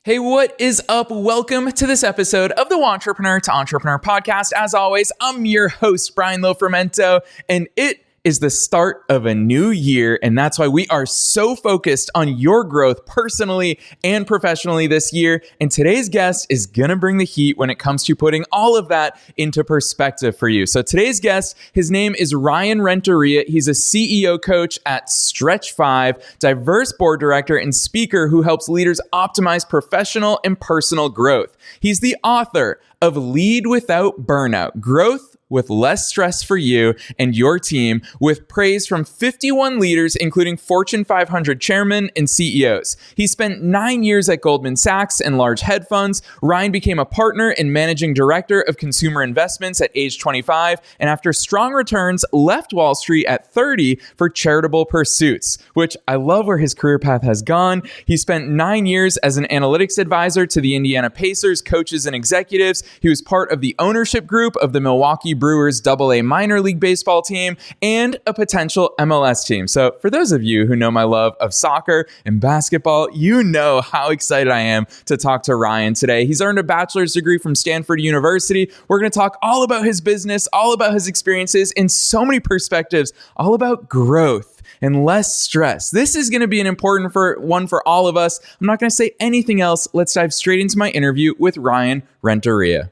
Hey, what is up? Welcome to this episode of the Entrepreneur to Entrepreneur podcast. As always, I'm your host, Ryan Renteria, and it is the start of a new year. And that's why we are so focused on your growth personally and professionally this year. And today's guest is going to bring the heat when it comes to putting all of that into perspective for you. So today's guest, his name is Ryan Renteria. He's a CEO coach at Stretch 5, diverse board director and speaker who helps leaders optimize professional and personal growth. He's the author of Lead Without Burnout: Growth with Less Stress for You and Your Team, with praise from 51 leaders, including Fortune 500 chairmen and CEOs. He spent 9 years at Goldman Sachs and large hedge funds. Ryan became a partner and managing director of consumer investments at age 25, and after strong returns, left Wall Street at 30 for charitable pursuits, which I love where his career path has gone. He spent 9 years as an analytics advisor to the Indiana Pacers coaches and executives. He was part of the ownership group of the Milwaukee Brewers AA minor league baseball team and a potential MLS team. So for those of you who know my love of soccer and basketball, you know how excited I am to talk to Ryan today. He's earned a bachelor's degree from Stanford University. We're going to talk all about his business, all about his experiences, and so many perspectives, all about growth and less stress. This is going to be an important one for all of us. I'm not going to say anything else. Let's dive straight into my interview with Ryan Renteria.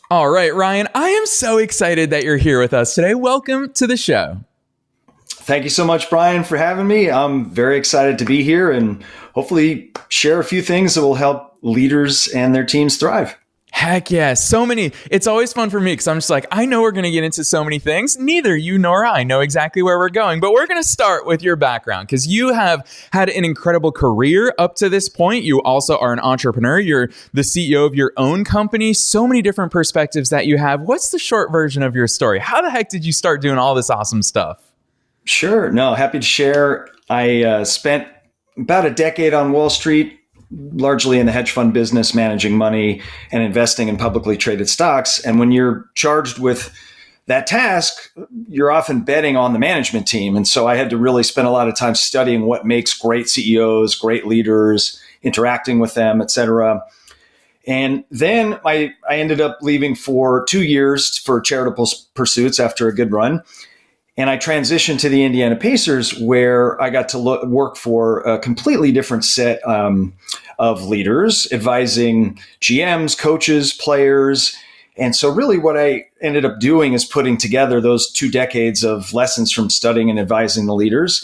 All right, Ryan, I am so excited that you're here with us today. Welcome to the show. Thank you so much, Brian, for having me. I'm very excited to be here and hopefully share a few things that will help leaders and their teams thrive. Heck yeah, so many. It's always fun for me because I'm just like, I know we're going to get into so many things. Neither you nor I know exactly where we're going, but we're going to start with your background because you have had an incredible career up to this point. You also are an entrepreneur. You're the CEO of your own company. So many different perspectives that you have. What's the short version of your story? How the heck did you start doing all this awesome stuff? Sure. No, happy to share. I spent about a decade on Wall Street, largely in the hedge fund business, managing money and investing in publicly traded stocks. And when you're charged with that task, you're often betting on the management team. And so I had to really spend a lot of time studying what makes great CEOs, great leaders, interacting with them, et cetera. And then I ended up leaving for 2 years for charitable pursuits after a good run. And I transitioned to the Indiana Pacers, where I got to work for a completely different set of leaders, advising GMs, coaches, players. And so really what I ended up doing is putting together those 2 decades of lessons from studying and advising the leaders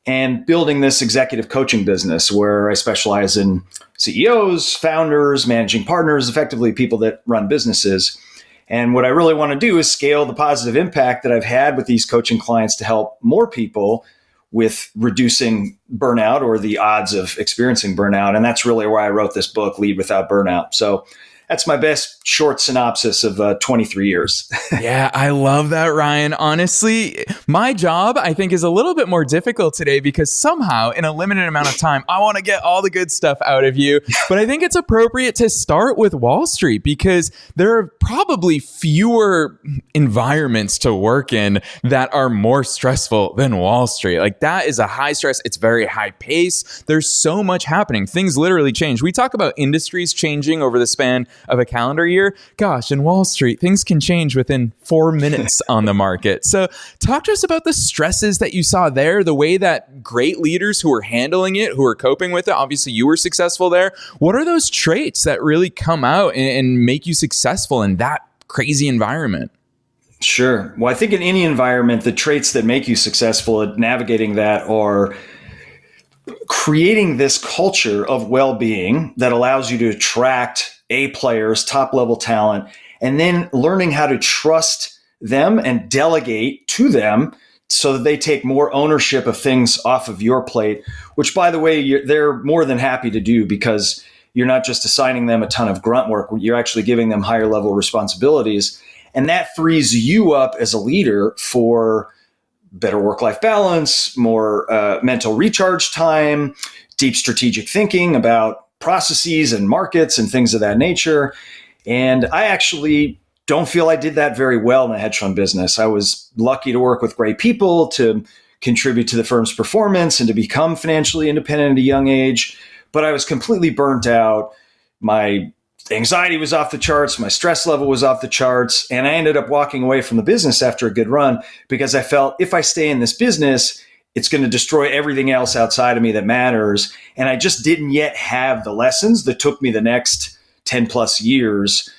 and building this executive coaching business where I specialize in CEOs, founders, managing partners, effectively people that run businesses. And what I really want to do is scale the positive impact that I've had with these coaching clients to help more people with reducing burnout or the odds of experiencing burnout. And that's really why I wrote this book, Lead Without Burnout. So that's my best short synopsis of 23 years. Yeah, I love that, Ryan. Honestly, my job, I think, is a little bit more difficult today because somehow in a limited amount of time, I want to get all the good stuff out of you. But I think it's appropriate to start with Wall Street because there are probably fewer environments to work in that are more stressful than Wall Street. Like that is a high stress. It's very high pace. There's so much happening. Things literally change. We talk about industries changing over the span of a calendar year. Gosh, in Wall Street, things can change within 4 minutes on the market. So talk to us about the stresses that you saw there, the way that great leaders who are handling it, who are coping with it. Obviously, you were successful there. What are those traits that really come out and make you successful in that crazy environment? Sure. Well, I think in any environment, the traits that make you successful at navigating that are creating this culture of well-being that allows you to attract A players, top-level talent, and then learning how to trust them and delegate to them so that they take more ownership of things off of your plate, which, by the way, they're more than happy to do because you're not just assigning them a ton of grunt work, you're actually giving them higher-level responsibilities. And that frees you up as a leader for better work-life balance, more mental recharge time, deep strategic thinking about processes and markets and things of that nature. And I actually don't feel I did that very well in the hedge fund business. I was lucky to work with great people, to contribute to the firm's performance, and to become financially independent at a young age. But I was completely burnt out. My anxiety was off the charts. My stress level was off the charts. And I ended up walking away from the business after a good run because I felt if I stay in this business, it's going to destroy everything else outside of me that matters. And I just didn't yet have the lessons that took me the next 10 plus years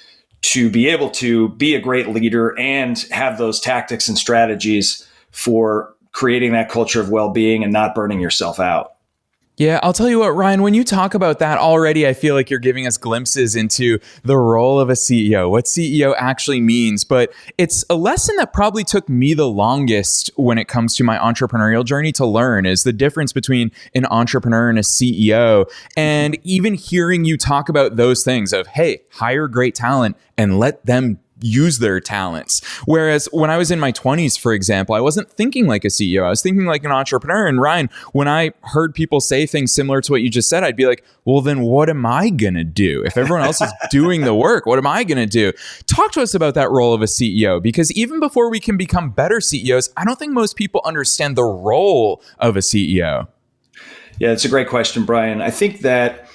to be able to be a great leader and have those tactics and strategies for creating that culture of well-being and not burning yourself out. Yeah, I'll tell you what, Ryan, when you talk about that already, I feel like you're giving us glimpses into the role of a CEO, what CEO actually means. But it's a lesson that probably took me the longest when it comes to my entrepreneurial journey to learn, is the difference between an entrepreneur and a CEO. And even hearing you talk about those things of, hey, hire great talent and let them use their talents. Whereas when I was in my 20s, for example, I wasn't thinking like a CEO. I was thinking like an entrepreneur. And Ryan, when I heard people say things similar to what you just said, I'd be like, well, then what am I going to do? If everyone else is doing the work, what am I going to do? Talk to us about that role of a CEO, because even before we can become better CEOs, I don't think most people understand the role of a CEO. Yeah, it's a great question, Brian. I think that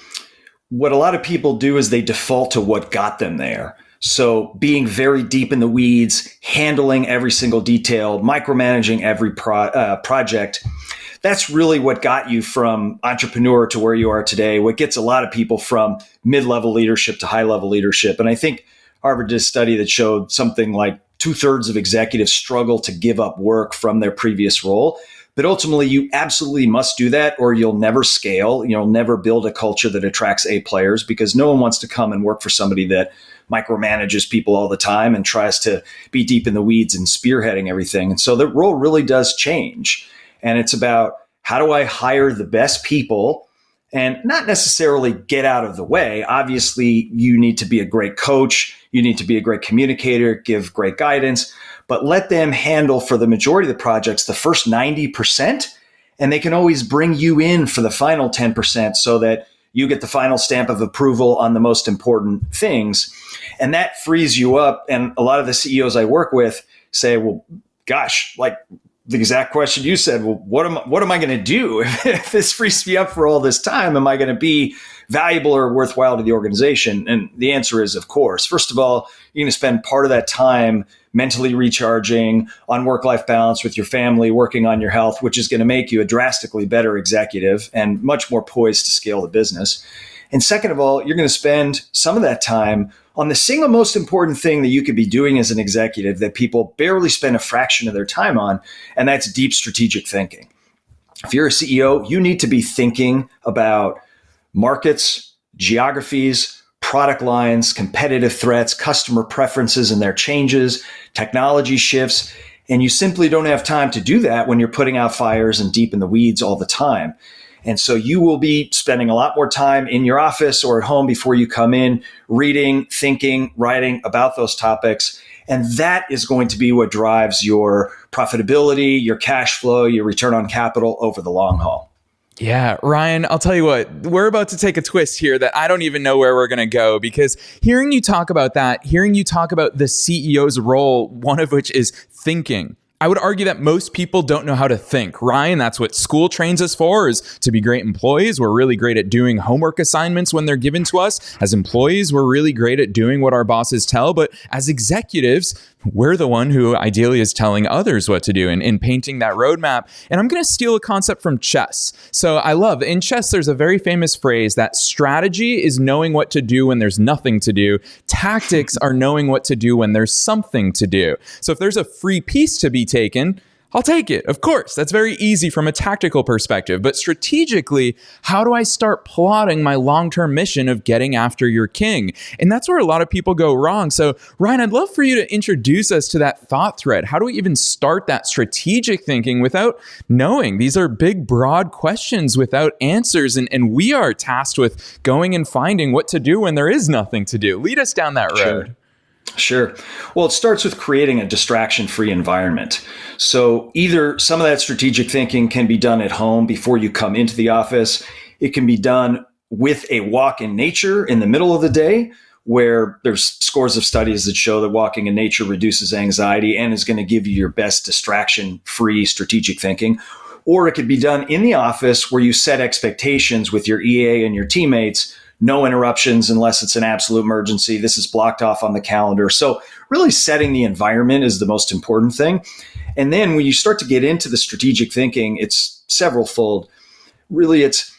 what a lot of people do is they default to what got them there. So being very deep in the weeds, handling every single detail, micromanaging every project, that's really what got you from entrepreneur to where you are today, what gets a lot of people from mid-level leadership to high-level leadership. And I think Harvard did a study that showed something like 2/3 of executives struggle to give up work from their previous role. But ultimately, you absolutely must do that or you'll never scale. You'll never build a culture that attracts A players, because no one wants to come and work for somebody that micromanages people all the time and tries to be deep in the weeds and spearheading everything. And so the role really does change. And it's about, how do I hire the best people and not necessarily get out of the way? Obviously, you need to be a great coach. You need to be a great communicator, give great guidance, but let them handle for the majority of the projects the first 90%. And they can always bring you in for the final 10% so that you get the final stamp of approval on the most important things. And that frees you up. And a lot of the CEOs I work with say, well, gosh, like the exact question you said, well, what am I going to do if this frees me up for all this time? Am I going to be valuable or worthwhile to the organization? And the answer is, of course. First of all, you're going to spend part of that time mentally recharging, on work-life balance with your family, working on your health, which is going to make you a drastically better executive and much more poised to scale the business. And second of all, you're going to spend some of that time on the single most important thing that you could be doing as an executive that people barely spend a fraction of their time on, and that's deep strategic thinking. If you're a CEO, you need to be thinking about markets, geographies, product lines, competitive threats, customer preferences and their changes, technology shifts, and you simply don't have time to do that when you're putting out fires and deep in the weeds all the time. And so you will be spending a lot more time in your office or at home before you come in, reading, thinking, writing about those topics. And that is going to be what drives your profitability, your cash flow, your return on capital over the long haul. Yeah, Ryan, I'll tell you what, we're about to take a twist here that I don't even know where we're going to go, because hearing you talk about that, hearing you talk about the CEO's role, one of which is thinking. I would argue that most people don't know how to think. Ryan, that's what school trains us for, is to be great employees. We're really great at doing homework assignments when they're given to us. As employees, we're really great at doing what our bosses tell. But as executives, we're the one who ideally is telling others what to do and painting that roadmap. And I'm going to steal a concept from chess. So I love, in chess, there's a very famous phrase that strategy is knowing what to do when there's nothing to do. Tactics are knowing what to do when there's something to do. So if there's a free piece to be taken, I'll take it. Of course, that's very easy from a tactical perspective. But strategically, how do I start plotting my long-term mission of getting after your king? And that's where a lot of people go wrong. So Ryan, I'd love for you to introduce us to that thought thread. How do we even start that strategic thinking without knowing? These are big, broad questions without answers. And we are tasked with going and finding what to do when there is nothing to do. Lead us down that road. Sure. Well, it starts with creating a distraction-free environment. So either some of that strategic thinking can be done at home before you come into the office. It can be done with a walk in nature in the middle of the day, where there's scores of studies that show that walking in nature reduces anxiety and is going to give you your best distraction-free strategic thinking. Or it could be done in the office where you set expectations with your EA and your teammates, no interruptions unless it's an absolute emergency. This is blocked off on the calendar. So really setting the environment is the most important thing. And then when you start to get into the strategic thinking, it's several-fold. Really, it's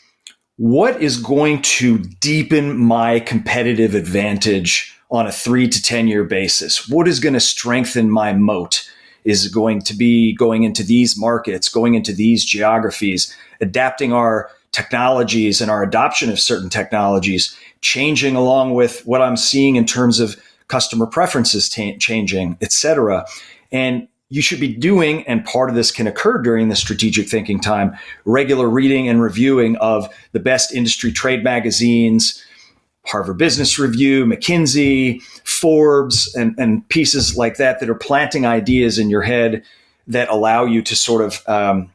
what is going to deepen my competitive advantage on a 3 to 10 year basis? What is going to strengthen my moat? Is it going to be going into these markets, going into these geographies, adapting our technologies and our adoption of certain technologies, changing along with what I'm seeing in terms of customer preferences changing, et cetera. And you should be doing, and part of this can occur during the strategic thinking time, regular reading and reviewing of the best industry trade magazines, Harvard Business Review, McKinsey, Forbes, and pieces like that are planting ideas in your head that allow you to sort of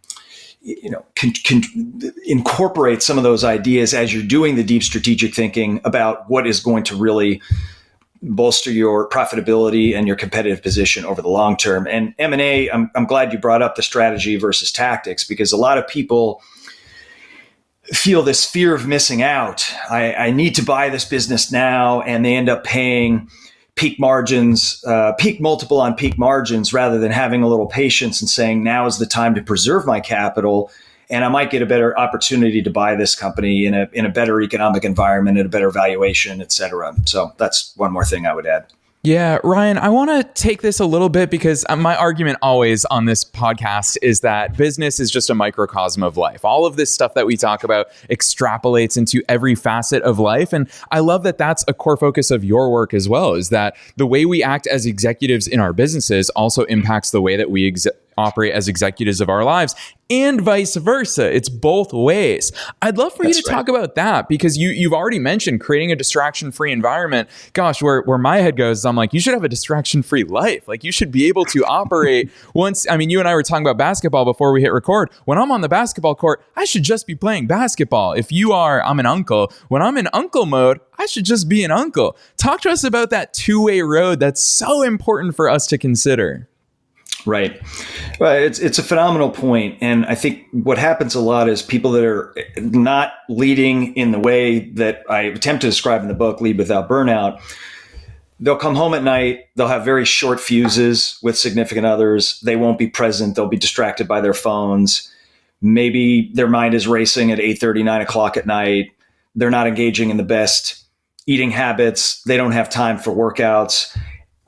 incorporate some of those ideas as you're doing the deep strategic thinking about what is going to really bolster your profitability and your competitive position over the long term. And M&A, I'm glad you brought up the strategy versus tactics, because a lot of people feel this fear of missing out. I need to buy this business now, and they end up paying peak margins, peak multiple on peak margins, rather than having a little patience and saying, now is the time to preserve my capital, and I might get a better opportunity to buy this company in a better economic environment at a better valuation, et cetera. So that's one more thing I would add. Yeah, Ryan, I want to take this a little bit because my argument always on this podcast is that business is just a microcosm of life. All of this stuff that we talk about extrapolates into every facet of life. And I love that that's a core focus of your work as well, is that the way we act as executives in our businesses also impacts the way that we operate as executives of our lives, and vice versa. It's both ways. I'd love for you to talk about that, because you've already mentioned creating a distraction-free environment. Gosh, where my head goes, I'm like, you should have a distraction-free life. Like, you should be able to operate once. I mean, you and I were talking about basketball before we hit record. When I'm on the basketball court, I should just be playing basketball. If I'm an uncle. When I'm in uncle mode, I should just be an uncle. Talk to us about that two-way road that's so important for us to consider. Right. Well, it's a phenomenal point. And I think what happens a lot is people that are not leading in the way that I attempt to describe in the book, Lead Without Burnout. They'll come home at night. They'll have very short fuses with significant others. They won't be present. They'll be distracted by their phones. Maybe their mind is racing at 8:30, 9 o'clock at night. They're not engaging in the best eating habits. They don't have time for workouts.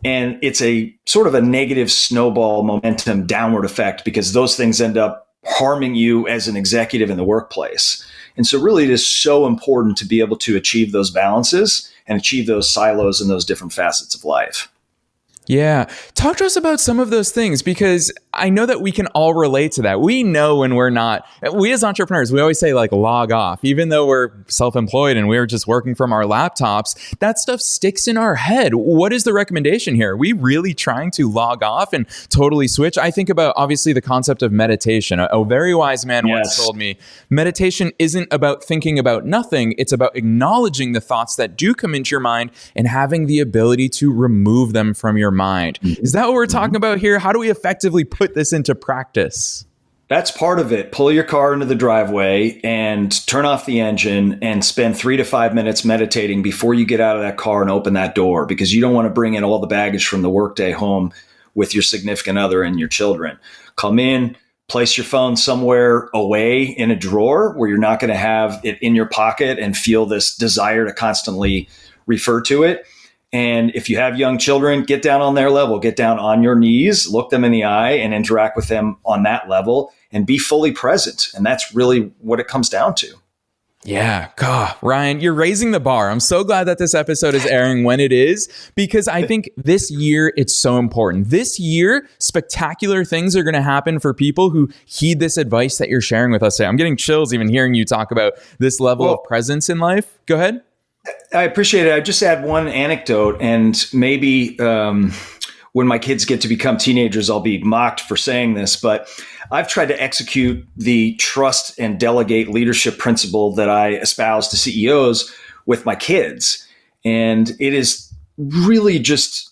And it's a sort of a negative snowball momentum downward effect, because those things end up harming you as an executive in the workplace. And so really it is so important to be able to achieve those balances and achieve those silos and those different facets of life. Yeah. Talk to us about some of those things, because I know that we can all relate to that. We know when we're not, we as entrepreneurs, we always say like log off, even though we're self-employed and we're just working from our laptops, that stuff sticks in our head. What is the recommendation here? Are we really trying to log off and totally switch? I think about obviously the concept of meditation. A very wise man once told me, meditation isn't about thinking about nothing. It's about acknowledging the thoughts that do come into your mind and having the ability to remove them from your mind. Is that what we're talking about here? How do we effectively put this into practice? That's part of it. Pull your car into the driveway and turn off the engine and spend 3 to 5 minutes meditating before you get out of that car and open that door, because you don't want to bring in all the baggage from the workday home with your significant other and your children. Come in, place your phone somewhere away in a drawer where you're not going to have it in your pocket and feel this desire to constantly refer to it. And if you have young children, get down on their level, get down on your knees, look them in the eye and interact with them on that level and be fully present. And that's really what it comes down to. Yeah. God, Ryan, you're raising the bar. I'm so glad that this episode is airing when it is, because I think this year it's so important. This year, spectacular things are going to happen for people who heed this advice that you're sharing with us today. I'm getting chills even hearing you talk about this level of presence in life. Go ahead. I appreciate it. I just add one anecdote, and maybe when my kids get to become teenagers, I'll be mocked for saying this, but I've tried to execute the trust and delegate leadership principle that I espouse to CEOs with my kids. And it is really just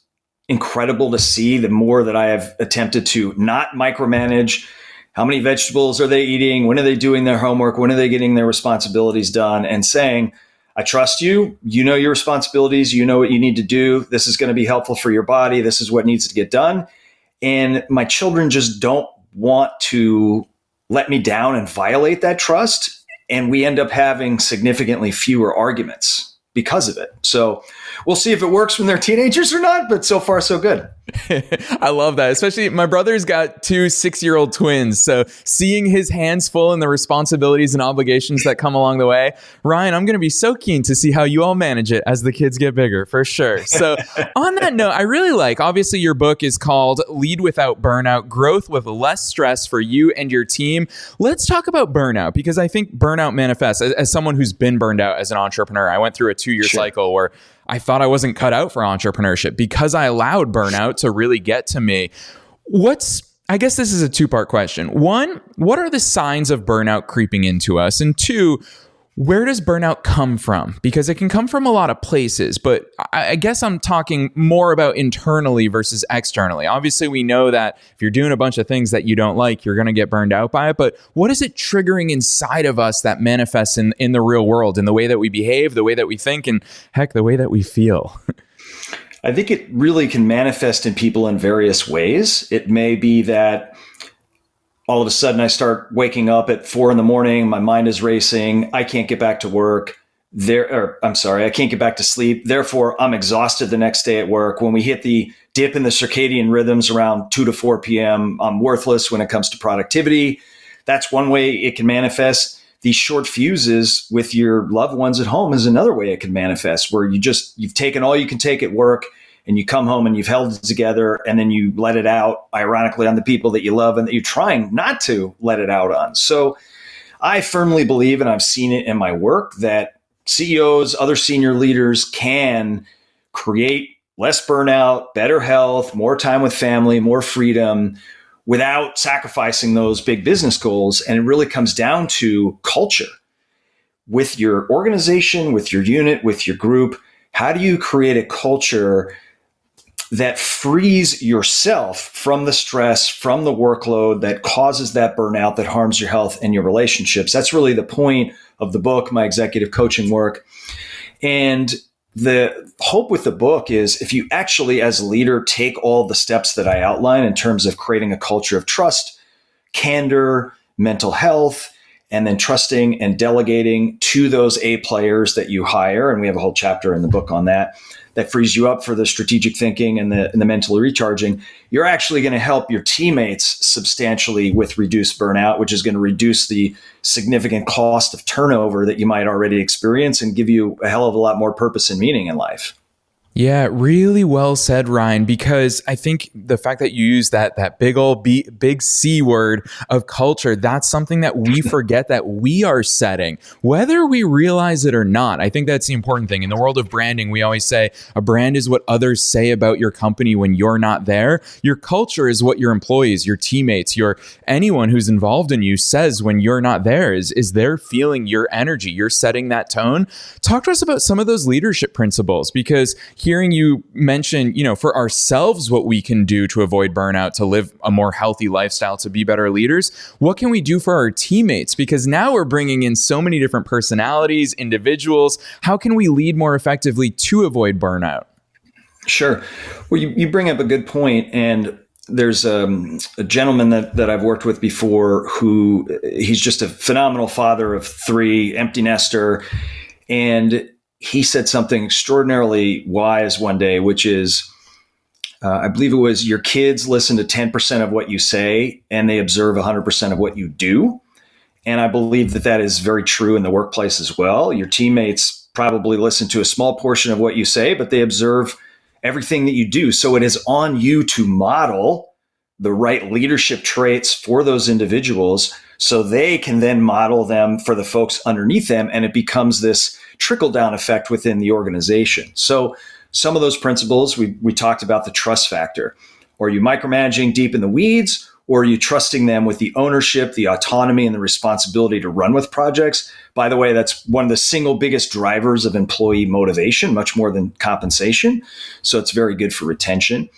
incredible to see the more that I have attempted to not micromanage. How many vegetables are they eating? When are they doing their homework? When are they getting their responsibilities done? And saying, I trust you. You know your responsibilities. You know what you need to do. This is going to be helpful for your body. This is what needs to get done. And my children just don't want to let me down and violate that trust. And we end up having significantly fewer arguments because of it. So we'll see if it works when they're teenagers or not, but so far so good. I love that. Especially my brother's got 2 6-year-old twins. So seeing his hands full in the responsibilities and obligations that come along the way, Ryan, I'm going to be so keen to see how you all manage it as the kids get bigger, for sure. So on that note, I really like, obviously your book is called Lead Without Burnout, Growth with Less Stress for You and Your Team. Let's talk about burnout, because I think burnout manifests as someone who's been burned out as an entrepreneur. I went through a 2-year cycle where I thought I wasn't cut out for entrepreneurship because I allowed burnout to really get to me. I guess this is a 2-part question. 1, what are the signs of burnout creeping into us? And 2, where does burnout come from? Because it can come from a lot of places, but I guess I'm talking more about internally versus externally. Obviously, we know that if you're doing a bunch of things that you don't like, you're going to get burned out by it. But what is it triggering inside of us that manifests in the real world, in the way that we behave, the way that we think, and heck, the way that we feel? I think it really can manifest in people in various ways. It may be that all of a sudden I start waking up at 4 a.m. My mind is racing. I can't get back to work. I can't get back to sleep. Therefore, I'm exhausted the next day at work. When we hit the dip in the circadian rhythms around 2 to 4 p.m., I'm worthless when it comes to productivity. That's one way it can manifest. These short fuses with your loved ones at home is another way it can manifest, where you've taken all you can take at work, and you come home and you've held it together, and then you let it out, ironically, on the people that you love and that you're trying not to let it out on. So I firmly believe, and I've seen it in my work, that CEOs, other senior leaders can create less burnout, better health, more time with family, more freedom without sacrificing those big business goals. And it really comes down to culture. With your organization, with your unit, with your group, how do you create a culture that frees yourself from the stress, from the workload that causes that burnout, that harms your health and your relationships? That's really the point of the book, my executive coaching work. And the hope with the book is, if you actually, as a leader, take all the steps that I outline in terms of creating a culture of trust, candor, mental health, and then trusting and delegating to those A players that you hire. And we have a whole chapter in the book on that frees you up for the strategic thinking and the mentally recharging. You're actually going to help your teammates substantially with reduced burnout, which is going to reduce the significant cost of turnover that you might already experience and give you a hell of a lot more purpose and meaning in life. Yeah, really well said, Ryan, because I think the fact that you use that big C word of culture, that's something that we forget that we are setting, whether we realize it or not. I think that's the important thing. In the world of branding, we always say a brand is what others say about your company when you're not there. Your culture is what your employees, your teammates, anyone who's involved in you says when you're not there. Is they're feeling your energy. You're setting that tone. Talk to us about some of those leadership principles, because hearing you mention, for ourselves, what we can do to avoid burnout, to live a more healthy lifestyle, to be better leaders. What can we do for our teammates? Because now we're bringing in so many different personalities, individuals. How can we lead more effectively to avoid burnout? Sure. Well, you bring up a good point. And there's a gentleman that I've worked with before he's just a phenomenal father of 3, empty nester. And he said something extraordinarily wise one day, which is, I believe it was, your kids listen to 10% of what you say and they observe 100% of what you do. And I believe that is very true in the workplace as well. Your teammates probably listen to a small portion of what you say, but they observe everything that you do. So it is on you to model the right leadership traits for those individuals so they can then model them for the folks underneath them. And it becomes this trickle-down effect within the organization. So some of those principles, we talked about the trust factor. Are you micromanaging deep in the weeds, Or are you trusting them with the ownership, the autonomy, and the responsibility to run with projects? By the way, that's one of the single biggest drivers of employee motivation, much more than compensation. So it's very good for retention.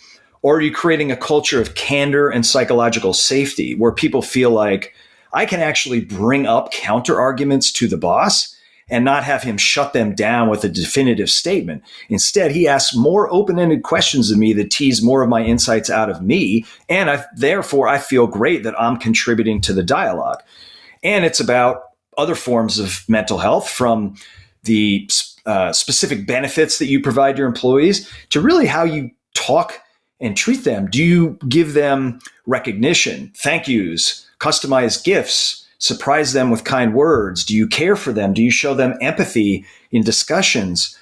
Or are you creating a culture of candor and psychological safety where people feel like I can actually bring up counter arguments to the boss and not have him shut them down with a definitive statement? Instead, he asks more open-ended questions of me that tease more of my insights out of me. And therefore, I feel great that I'm contributing to the dialogue. And it's about other forms of mental health, from the specific benefits that you provide your employees to really how you talk and treat them. Do you give them recognition, thank yous, customized gifts, surprise them with kind words? Do you care for them? Do you show them empathy in discussions?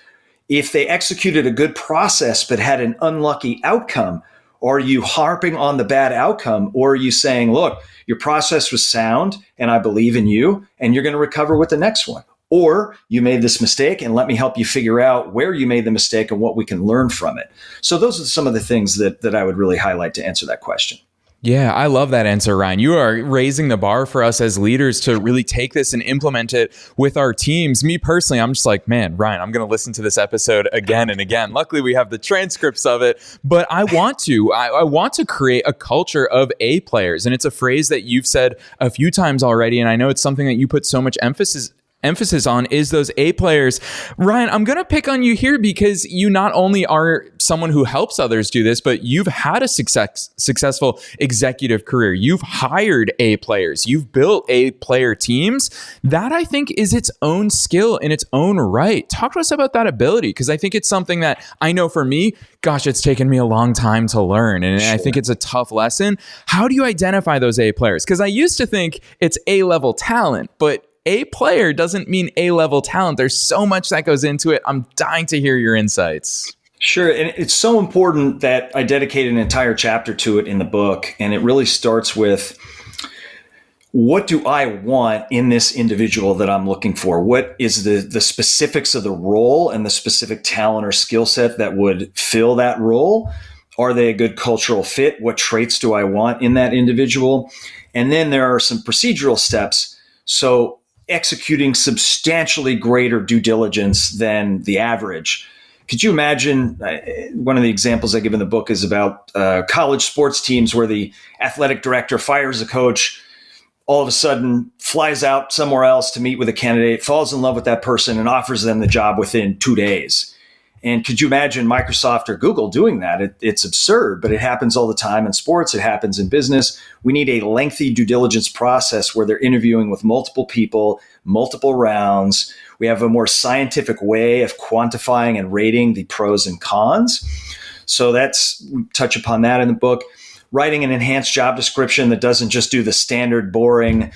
If they executed a good process but had an unlucky outcome, are you harping on the bad outcome? Or are you saying, look, your process was sound and I believe in you and you're going to recover with the next one? Or you made this mistake and let me help you figure out where you made the mistake and what we can learn from it. So those are some of the things that I would really highlight to answer that question. Yeah, I love that answer, Ryan. You are raising the bar for us as leaders to really take this and implement it with our teams. Me personally, I'm just like, man, Ryan, I'm going to listen to this episode again and again. Luckily, we have the transcripts of it, but I want to create a culture of A players. And it's a phrase that you've said a few times already. And I know it's something that you put so much emphasis on, is those A players. Ryan, I'm going to pick on you here because you not only are someone who helps others do this, but you've had a successful executive career. You've hired A players. You've built A player teams. That, I think, is its own skill in its own right. Talk to us about that ability, because I think it's something that I know for me, gosh, it's taken me a long time to learn. And I think it's a tough lesson. How do you identify those A players? Because I used to think it's A-level talent, but A player doesn't mean A-level talent. There's so much that goes into it. I'm dying to hear your insights. Sure. And it's so important that I dedicate an entire chapter to it in the book. And it really starts with, what do I want in this individual that I'm looking for? What is the specifics of the role and the specific talent or skill set that would fill that role? Are they a good cultural fit? What traits do I want in that individual? And then there are some procedural steps. So executing substantially greater due diligence than the average. Could you imagine, one of the examples I give in the book is about college sports teams where the athletic director fires a coach, all of a sudden flies out somewhere else to meet with a candidate, falls in love with that person, and offers them the job within 2 days. And could you imagine Microsoft or Google doing that? It's absurd, but it happens all the time in sports. It happens in business. We need a lengthy due diligence process where they're interviewing with multiple people, multiple rounds. We have a more scientific way of quantifying and rating the pros and cons. So we touch upon that in the book. Writing an enhanced job description that doesn't just do the standard boring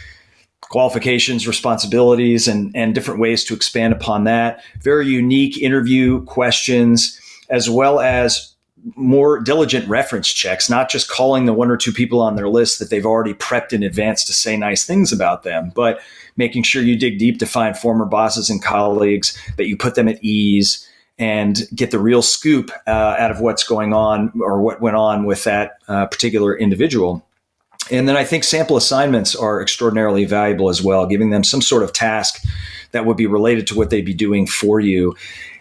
qualifications, responsibilities, and different ways to expand upon that. Very unique interview questions, as well as more diligent reference checks, not just calling the 1 or 2 people on their list that they've already prepped in advance to say nice things about them, but making sure you dig deep to find former bosses and colleagues, that you put them at ease and get the real scoop out of what's going on or what went on with that particular individual. And then I think sample assignments are extraordinarily valuable as well, giving them some sort of task that would be related to what they'd be doing for you.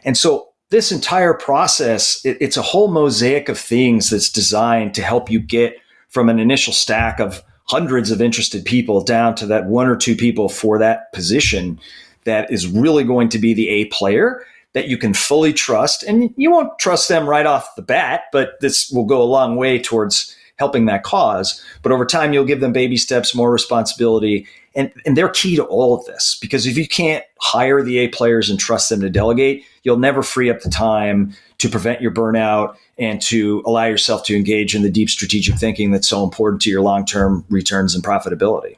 And so this entire process, it's a whole mosaic of things that's designed to help you get from an initial stack of hundreds of interested people down to that 1 or 2 people for that position that is really going to be the A player that you can fully trust. And you won't trust them right off the bat, but this will go a long way towards helping that cause. But over time, you'll give them baby steps, more responsibility. And they're key to all of this, because if you can't hire the A players and trust them to delegate, you'll never free up the time to prevent your burnout and to allow yourself to engage in the deep strategic thinking that's so important to your long-term returns and profitability.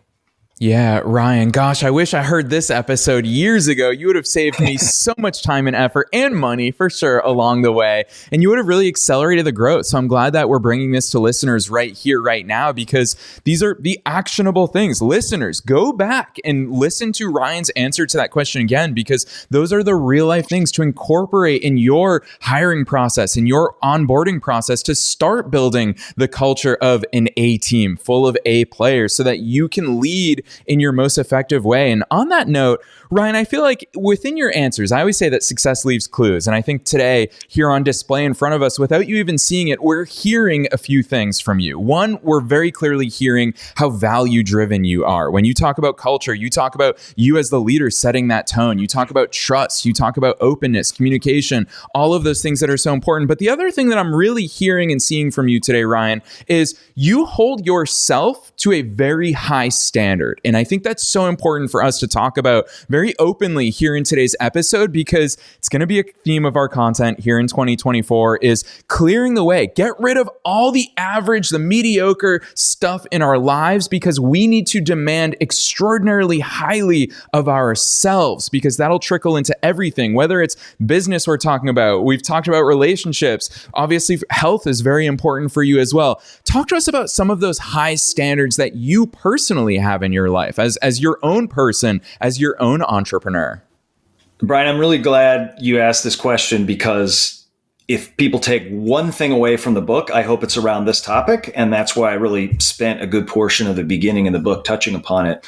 Yeah, Ryan, gosh, I wish I heard this episode years ago. You would have saved me so much time and effort and money for sure along the way. And you would have really accelerated the growth. So I'm glad that we're bringing this to listeners right here, right now, because these are the actionable things. Listeners, go back and listen to Ryan's answer to that question again, because those are the real life things to incorporate in your hiring process, in your onboarding process, to start building the culture of an A team full of A players so that you can lead in your most effective way. And on that note, Ryan, I feel like within your answers, I always say that success leaves clues. And I think today, here on display in front of us, without you even seeing it, we're hearing a few things from you. One, we're very clearly hearing how value-driven you are. When you talk about culture, you talk about you as the leader setting that tone. You talk about trust. You talk about openness, communication, all of those things that are so important. But the other thing that I'm really hearing and seeing from you today, Ryan, is you hold yourself to a very high standard. And I think that's so important for us to talk about very openly here in today's episode, because it's going to be a theme of our content here in 2024 is clearing the way. Get rid of all the average, the mediocre stuff in our lives, because we need to demand extraordinarily highly of ourselves, because that'll trickle into everything, whether it's business we're talking about. We've talked about relationships. Obviously, health is very important for you as well. Talk to us about some of those high standards that you personally have in your life as your own person, as your own entrepreneur. Brian, I'm really glad you asked this question, because if people take one thing away from the book, I hope it's around this topic. And that's why I really spent a good portion of the beginning of the book touching upon it.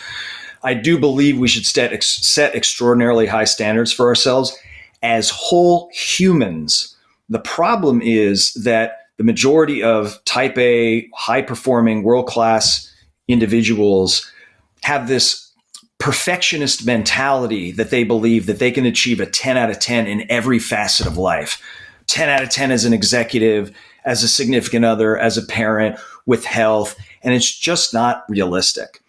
I do believe we should set extraordinarily high standards for ourselves as whole humans. The problem is that the majority of type A, high-performing, world-class individuals have this perfectionist mentality that they believe that they can achieve a 10 out of 10 in every facet of life. 10 out of 10 as an executive, as a significant other, as a parent, with health, and it's just not realistic.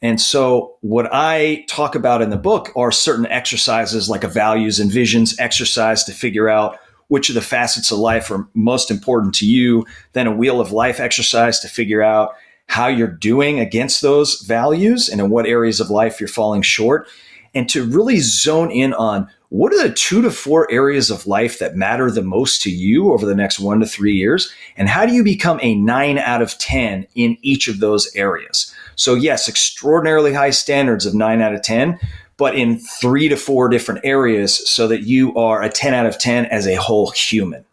And so what I talk about in the book are certain exercises, like a values and visions exercise to figure out which of the facets of life are most important to you, then a wheel of life exercise to figure out how you're doing against those values and in what areas of life you're falling short, and to really zone in on what are the 2 to 4 areas of life that matter the most to you over the next 1 to 3 years, and how do you become a 9 out of 10 in each of those areas. So yes, extraordinarily high standards of 9 out of 10, but in 3 to 4 different areas so that you are a 10 out of 10 as a whole human.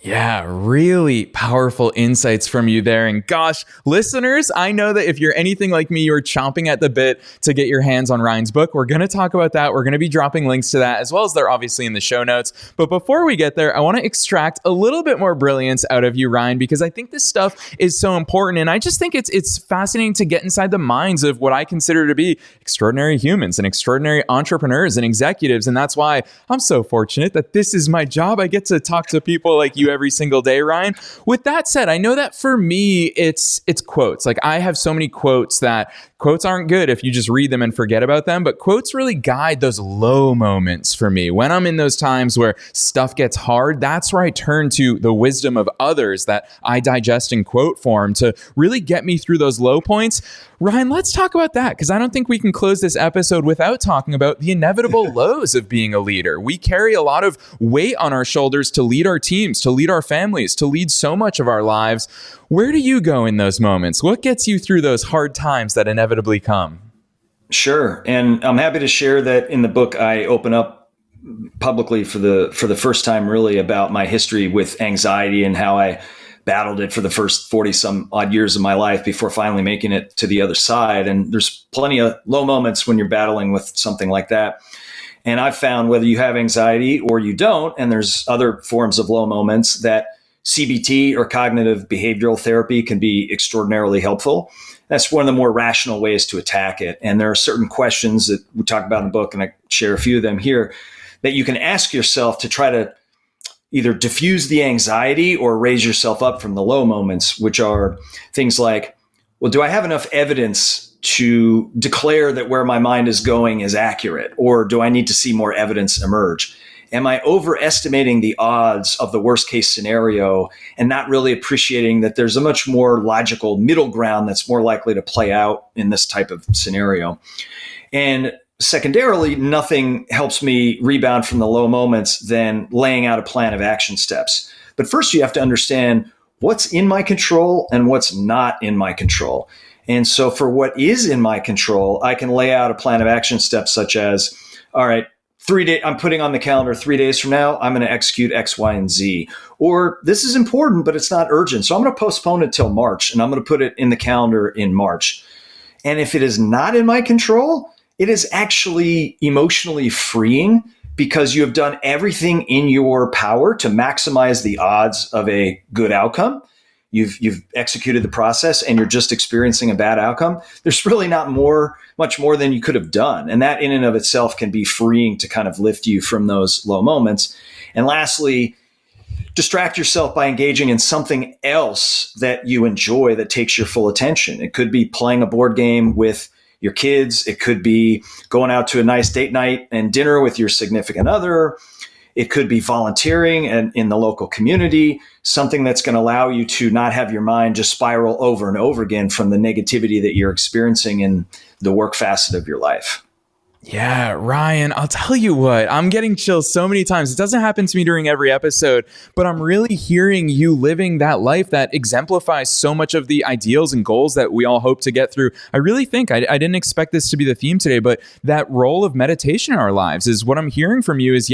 Yeah, really powerful insights from you there. And gosh, listeners, I know that if you're anything like me, you're chomping at the bit to get your hands on Ryan's book. We're going to talk about that. We're going to be dropping links to that, as well as they're obviously in the show notes. But before we get there, I want to extract a little bit more brilliance out of you, Ryan, because I think this stuff is so important. And I just think it's fascinating to get inside the minds of what I consider to be extraordinary humans and extraordinary entrepreneurs and executives. And that's why I'm so fortunate that this is my job. I get to talk to people like you every single day, Ryan. With that said, I know that for me, it's quotes. Like, I have so many quotes that quotes aren't good if you just read them and forget about them, but quotes really guide those low moments for me. When I'm in those times where stuff gets hard, that's where I turn to the wisdom of others that I digest in quote form to really get me through those low points. Ryan, let's talk about that, because I don't think we can close this episode without talking about the inevitable lows of being a leader. We carry a lot of weight on our shoulders to lead our teams, to lead our families, to lead so much of our lives. Where do you go in those moments? What gets you through those hard times that inevitably come? Sure. And I'm happy to share that in the book, I open up publicly for the first time really about my history with anxiety and how I battled it for the first 40 some odd years of my life before finally making it to the other side. And there's plenty of low moments when you're battling with something like that. And I've found whether you have anxiety or you don't, and there's other forms of low moments, that CBT or cognitive behavioral therapy can be extraordinarily helpful. That's one of the more rational ways to attack it. And there are certain questions that we talk about in the book, and I share a few of them here, that you can ask yourself to try to either diffuse the anxiety or raise yourself up from the low moments, which are things like, well, do I have enough evidence to declare that where my mind is going is accurate? Or do I need to see more evidence emerge? Am I overestimating the odds of the worst case scenario and not really appreciating that there's a much more logical middle ground that's more likely to play out in this type of scenario? And secondarily, nothing helps me rebound from the low moments than laying out a plan of action steps. But first, you have to understand what's in my control and what's not in my control. And so for what is in my control, I can lay out a plan of action steps such as, all right, 3 days, I'm putting on the calendar 3 days from now, I'm going to execute X, Y, and Z. Or this is important, but it's not urgent. So I'm going to postpone it till March, and I'm going to put it in the calendar in March. And if it is not in my control, it is actually emotionally freeing because you have done everything in your power to maximize the odds of a good outcome. You've executed the process and you're just experiencing a bad outcome. There's really not much more than you could have done. And that in and of itself can be freeing to kind of lift you from those low moments. And lastly, distract yourself by engaging in something else that you enjoy that takes your full attention. It could be playing a board game with your kids. It could be going out to a nice date night and dinner with your significant other. It could be volunteering in the local community, something that's going to allow you to not have your mind just spiral over and over again from the negativity that you're experiencing in the work facet of your life. Yeah, Ryan, I'll tell you what, I'm getting chills so many times. It doesn't happen to me during every episode, but I'm really hearing you living that life that exemplifies so much of the ideals and goals that we all hope to get through. I really think, I didn't expect this to be the theme today, but that role of meditation in our lives is what I'm hearing from you is,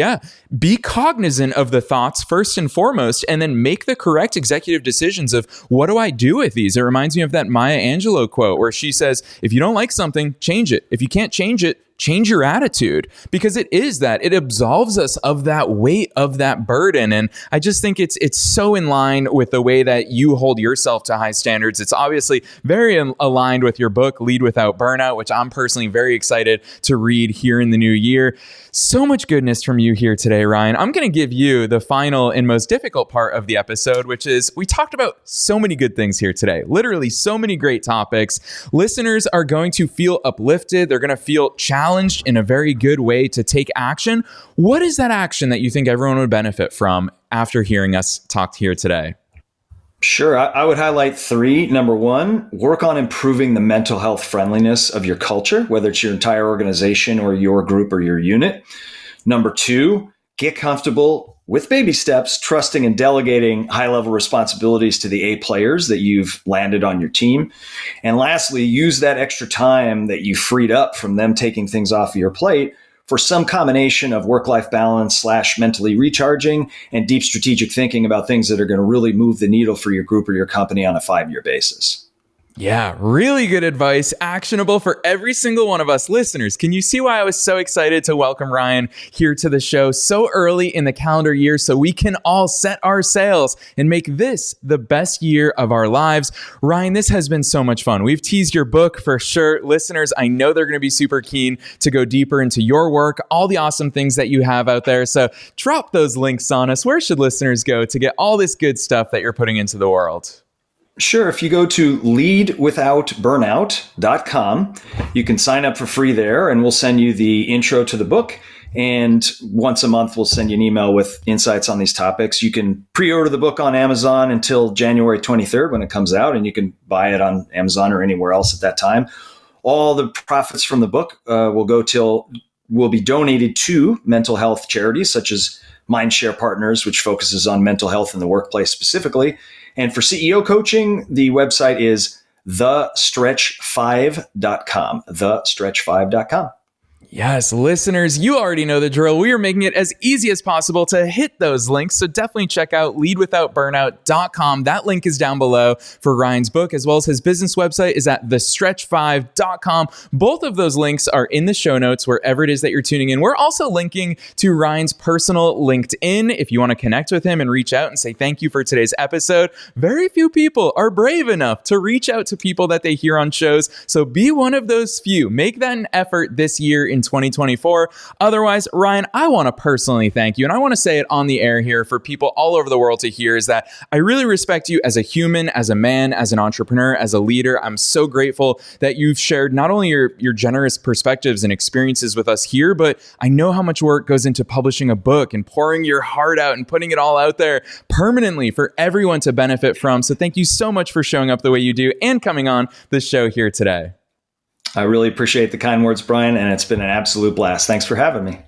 be cognizant of the thoughts first and foremost, and then make the correct executive decisions of what do I do with these? It reminds me of that Maya Angelou quote where she says, if you don't like something, change it. If you can't change it, change your attitude, because it is that it absolves us of that weight of that burden. And I just think it's so in line with the way that you hold yourself to high standards. It's obviously very aligned with your book, Lead Without Burnout, which I'm personally very excited to read here in the new year. So much goodness from you here today, Ryan. I'm going to give you the final and most difficult part of the episode, which is we talked about so many good things here today, literally so many great topics. Listeners are going to feel uplifted. They're going to feel challenged in a very good way to take action. What is that action that you think everyone would benefit from after hearing us talk here today? Sure. I would highlight 3. Number 1, work on improving the mental health friendliness of your culture, whether it's your entire organization or your group or your unit. Number 2, get comfortable with baby steps, trusting and delegating high-level responsibilities to the A players that you've landed on your team. And lastly, use that extra time that you freed up from them taking things off of your plate for some combination of work-life balance / mentally recharging and deep strategic thinking about things that are going to really move the needle for your group or your company on a 5-year basis. Yeah, really good advice, actionable for every single one of us listeners. Can you see why I was so excited to welcome Ryan here to the show so early in the calendar year so we can all set our sails and make this the best year of our lives? Ryan, this has been so much fun. We've teased your book for sure. Listeners, I know they're going to be super keen to go deeper into your work, all the awesome things that you have out there. So drop those links on us. Where should listeners go to get all this good stuff that you're putting into the world? Sure. If you go to leadwithoutburnout.com, you can sign up for free there and we'll send you the intro to the book. And once a month, we'll send you an email with insights on these topics. You can pre-order the book on Amazon until January 23rd when it comes out, and you can buy it on Amazon or anywhere else at that time. All the profits from the book will be donated to mental health charities such as Mindshare Partners, which focuses on mental health in the workplace specifically. And for CEO coaching, the website is thestretch5.com, thestretch5.com. Yes, listeners, you already know the drill. We are making it as easy as possible to hit those links. So definitely check out leadwithoutburnout.com. That link is down below for Ryan's book, as well as his business website is at thestretch5.com. Both of those links are in the show notes wherever it is that you're tuning in. We're also linking to Ryan's personal LinkedIn if you want to connect with him and reach out and say thank you for today's episode. Very few people are brave enough to reach out to people that they hear on shows. So be one of those few. Make that an effort this year in 2024. Otherwise, Ryan, I want to personally thank you. And I want to say it on the air here for people all over the world to hear is that I really respect you as a human, as a man, as an entrepreneur, as a leader. I'm so grateful that you've shared not only your generous perspectives and experiences with us here, but I know how much work goes into publishing a book and pouring your heart out and putting it all out there permanently for everyone to benefit from. So thank you so much for showing up the way you do and coming on the show here today. I really appreciate the kind words, Brian, and it's been an absolute blast. Thanks for having me.